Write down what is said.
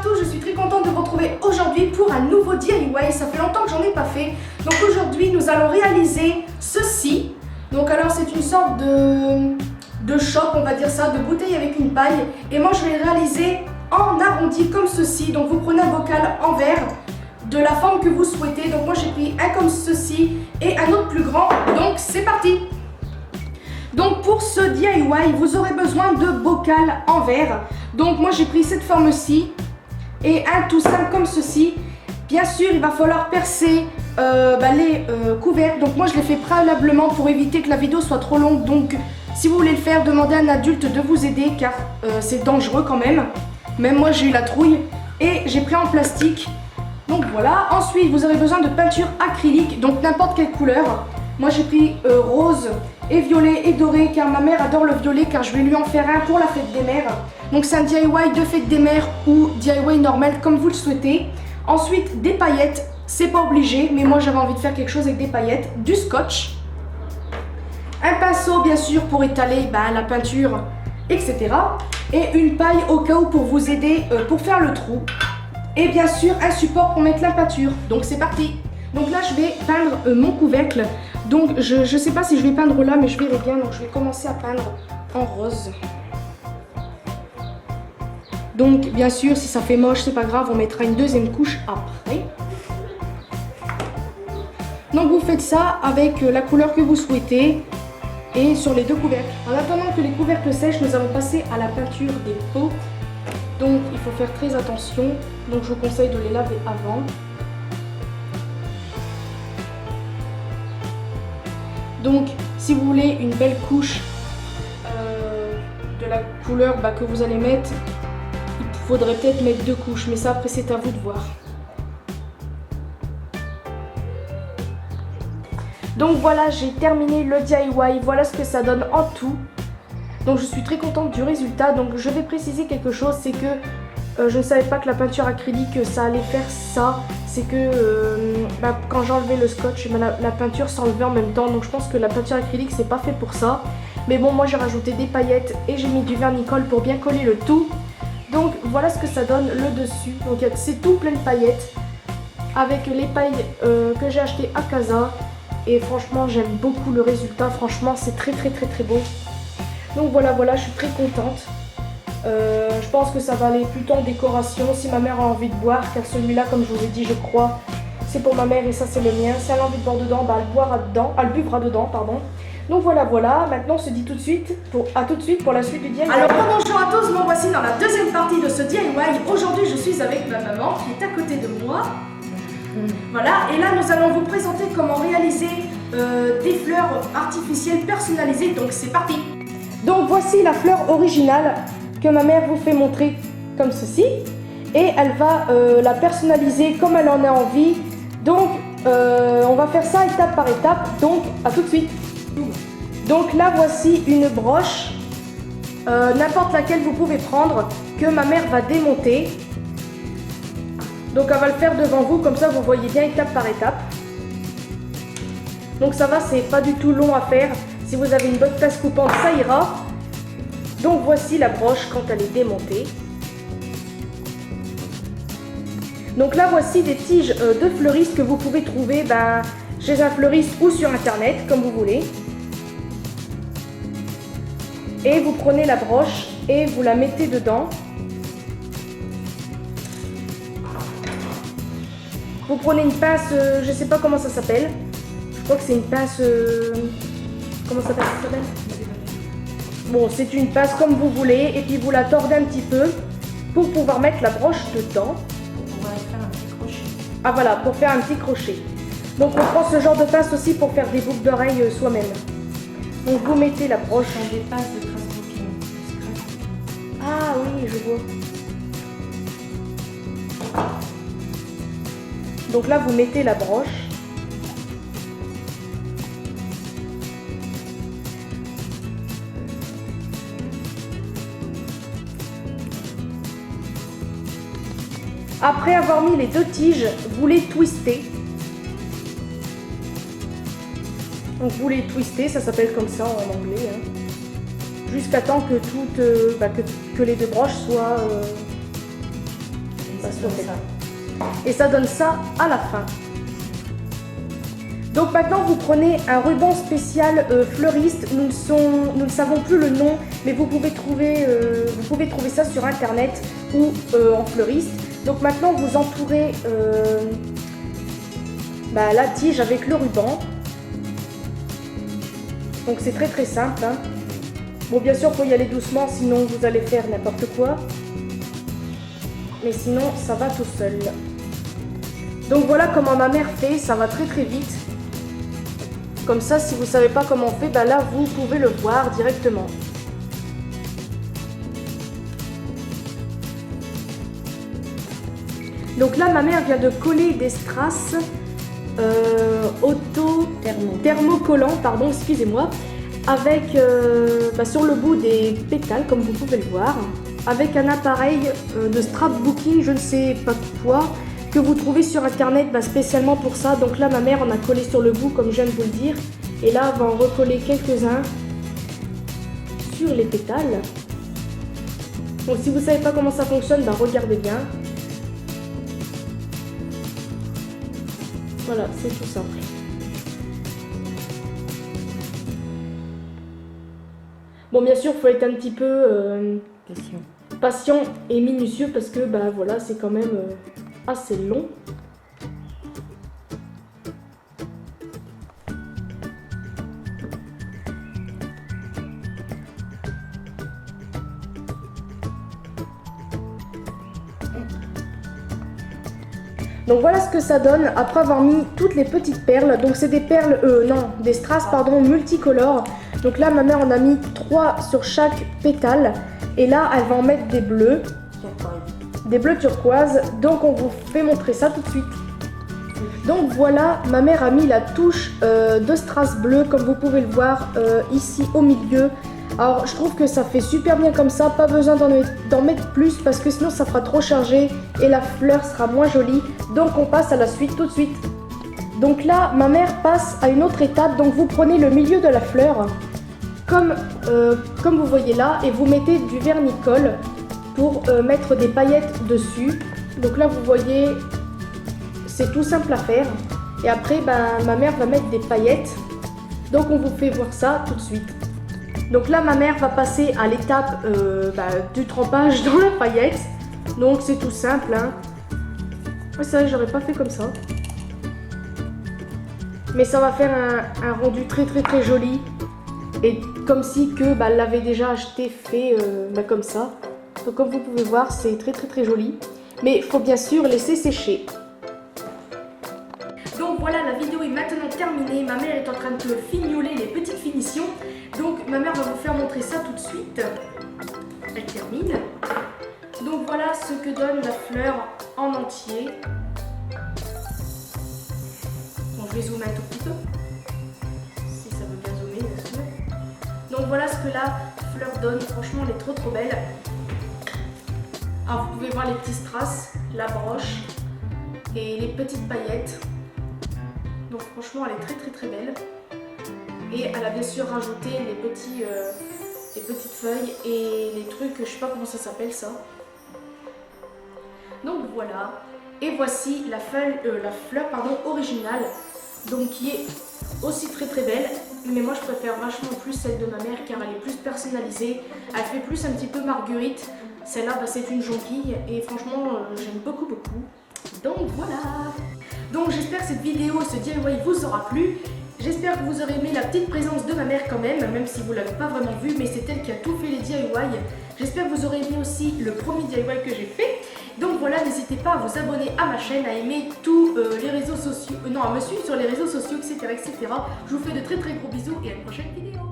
tous, je suis très contente de vous retrouver aujourd'hui pour un nouveau DIY. Ça fait longtemps que j'en ai pas fait. Donc aujourd'hui, nous allons réaliser ceci. Donc alors c'est une sorte de chope, on va dire ça, de bouteille avec une paille. Et moi je vais le réaliser en arrondi comme ceci. Donc vous prenez un bocal en verre de la forme que vous souhaitez. Donc moi j'ai pris un comme ceci et un autre plus grand. Donc c'est parti. Donc pour ce DIY, vous aurez besoin de bocal en verre. Donc moi j'ai pris cette forme-ci et un tout simple comme ceci. Bien sûr, il va falloir percer les couvercles. Donc moi je l'ai fait préalablement pour éviter que la vidéo soit trop longue. Donc si vous voulez le faire, demandez à un adulte de vous aider car c'est dangereux quand même. Même moi j'ai eu la trouille et j'ai pris en plastique. Donc voilà. Ensuite vous aurez besoin de peinture acrylique, donc n'importe quelle couleur. Moi j'ai pris rose et violet et doré car ma mère adore le violet car je vais lui en faire un pour la fête des mères. Donc c'est un DIY de fête des mères ou DIY normal comme vous le souhaitez. Ensuite des paillettes, c'est pas obligé mais moi j'avais envie de faire quelque chose avec des paillettes, du scotch, un pinceau bien sûr pour étaler la peinture, etc. Et une paille au cas où pour vous aider pour faire le trou. Et bien sûr un support pour mettre la peinture. Donc c'est parti. Donc là je vais peindre mon couvercle. Donc je sais pas si je vais peindre là mais je verrai bien. Donc je vais commencer à peindre en rose. Donc bien sûr si ça fait moche c'est pas grave, on mettra une deuxième couche après. Donc vous faites ça avec la couleur que vous souhaitez et sur les deux couvercles. En attendant que les couvercles sèchent, nous allons passer à la peinture des pots. Donc il faut faire très attention. Donc je vous conseille de les laver avant. Donc si vous voulez une belle couche de la couleur que vous allez mettre, il faudrait peut-être mettre deux couches, mais ça après c'est à vous de voir. Donc voilà, j'ai terminé le DIY, voilà ce que ça donne en tout. Donc je suis très contente du résultat. Donc je vais préciser quelque chose, c'est que je ne savais pas que la peinture acrylique ça allait faire ça. C'est que quand j'enlevais le scotch, la peinture s'enlevait en même temps. Donc je pense que la peinture acrylique c'est pas fait pour ça. Mais bon, moi j'ai rajouté des paillettes et j'ai mis du vernicole pour bien coller le tout. Donc voilà ce que ça donne le dessus. Donc c'est tout plein de paillettes avec les pailles que j'ai achetées à Casa. Et franchement j'aime beaucoup le résultat. Franchement c'est très beau. Donc voilà, je suis très contente. Je pense que ça va aller plutôt en décoration si ma mère a envie de boire, car celui-là, comme je vous ai dit, je crois, c'est pour ma mère et ça c'est le mien. Si elle a envie de boire dedans, elle buvra dedans, pardon. Donc voilà, maintenant on se dit tout de suite pour la suite du DIY. Alors bonjour à tous, me voici dans la deuxième partie de ce DIY. Aujourd'hui je suis avec ma maman qui est à côté de moi. Voilà, et là nous allons vous présenter comment réaliser des fleurs artificielles personnalisées, donc c'est parti. Donc voici la fleur originale que ma mère vous fait montrer comme ceci. Et elle va la personnaliser comme elle en a envie. Donc on va faire ça étape par étape, donc à tout de suite. Donc là voici une broche, n'importe laquelle vous pouvez prendre, que ma mère va démonter. Donc elle va le faire devant vous, comme ça vous voyez bien étape par étape. Donc ça va, c'est pas du tout long à faire. Si vous avez une bonne pince coupante, ça ira. Donc voici la broche quand elle est démontée. Donc là voici des tiges de fleuristes que vous pouvez trouver chez un fleuriste ou sur internet, comme vous voulez. Et vous prenez la broche et vous la mettez dedans. Vous prenez une pince, je sais pas comment ça s'appelle. Je crois que c'est une pince... comment ça s'appelle? Bon, c'est une pince comme vous voulez. Et puis vous la tordez un petit peu pour pouvoir mettre la broche dedans. Pour pouvoir faire un petit crochet. Ah voilà, pour faire un petit crochet. Donc on prend ce genre de pince aussi pour faire des boucles d'oreilles soi-même. Donc vous mettez la broche. Ce sont des pinces de Craftsbooking. Ah oui, je vois. Donc là, vous mettez la broche. Après avoir mis les deux tiges, vous les twistez. Donc vous les twistez, ça s'appelle comme ça en anglais. Jusqu'à temps que que les deux broches soient en fait. Et ça donne ça à la fin. Donc maintenant vous prenez un ruban spécial fleuriste, nous ne savons plus le nom, mais vous pouvez trouver ça sur internet ou en fleuriste. Donc maintenant vous entourez la tige avec le ruban. Donc c'est très simple. Hein. Bon bien sûr il faut y aller doucement, sinon vous allez faire n'importe quoi. Mais sinon ça va tout seul. Donc voilà comment ma mère fait, ça va très vite. Comme ça, si vous ne savez pas comment on fait, là, vous pouvez le voir directement. Donc là, ma mère vient de coller des strass thermocollants, pardon, excusez-moi, avec sur le bout des pétales, comme vous pouvez le voir, avec un appareil de scrapbooking, je ne sais pas quoi, que vous trouvez sur internet spécialement pour ça. Donc là ma mère en a collé sur le bout comme je viens de vous le dire, et là elle va en recoller quelques-uns sur les pétales. Donc si vous ne savez pas comment ça fonctionne, regardez bien. Voilà, c'est tout simple. Bon bien sûr il faut être un petit peu patient et minutieux parce que voilà, c'est quand même assez long. Donc voilà ce que ça donne après avoir mis toutes les petites perles. Donc c'est des perles, des strass multicolores. Donc là ma mère en a mis 3 sur chaque pétale. Et là elle va en mettre des bleus. Des bleus turquoise, donc on vous fait montrer ça tout de suite. Donc voilà, ma mère a mis la touche de strass bleu, comme vous pouvez le voir ici au milieu. Alors je trouve que ça fait super bien comme ça, pas besoin d'en mettre plus parce que sinon ça fera trop chargé et la fleur sera moins jolie. Donc on passe à la suite tout de suite. Donc là, ma mère passe à une autre étape, donc vous prenez le milieu de la fleur, comme vous voyez là, et vous mettez du vernicole pour mettre des paillettes dessus. Donc là vous voyez, c'est tout simple à faire. Et après ma mère va mettre des paillettes. Donc on vous fait voir ça tout de suite. Donc là ma mère va passer à l'étape du trempage dans la paillette. Donc c'est tout simple. Hein. Ouais, c'est vrai, j'aurais pas fait comme ça. Mais ça va faire un rendu très joli. Et comme si elle l'avait déjà acheté fait comme ça. Donc comme vous pouvez voir, c'est très joli. Mais il faut bien sûr laisser sécher. Donc voilà, la vidéo est maintenant terminée. Ma mère est en train de fignoler les petites finitions. Donc ma mère va vous faire montrer ça tout de suite. Elle termine. Donc voilà ce que donne la fleur en entier. Bon, je vais zoomer un tout petit peu. Si ça veut bien zoomer, bien sûr. Donc voilà ce que la fleur donne. Franchement, elle est trop belle. Alors vous pouvez voir les petits strass, la broche et les petites paillettes. Donc franchement elle est très belle. Et elle a bien sûr rajouté les petites feuilles et les trucs, je sais pas comment ça s'appelle ça. Donc voilà. Et voici la fleur originale. Donc qui est aussi très belle. Mais moi je préfère vachement plus celle de ma mère car elle est plus personnalisée. Elle fait plus un petit peu marguerite. Celle-là, c'est une jonquille et franchement, j'aime beaucoup. Donc voilà. Donc j'espère que cette vidéo, ce DIY vous aura plu. J'espère que vous aurez aimé la petite présence de ma mère quand même si vous ne l'avez pas vraiment vue, mais c'est elle qui a tout fait les DIY. J'espère que vous aurez aimé aussi le premier DIY que j'ai fait. Donc voilà, n'hésitez pas à vous abonner à ma chaîne, à aimer tous les réseaux sociaux, à me suivre sur les réseaux sociaux, etc. Je vous fais de très gros bisous et à une prochaine vidéo.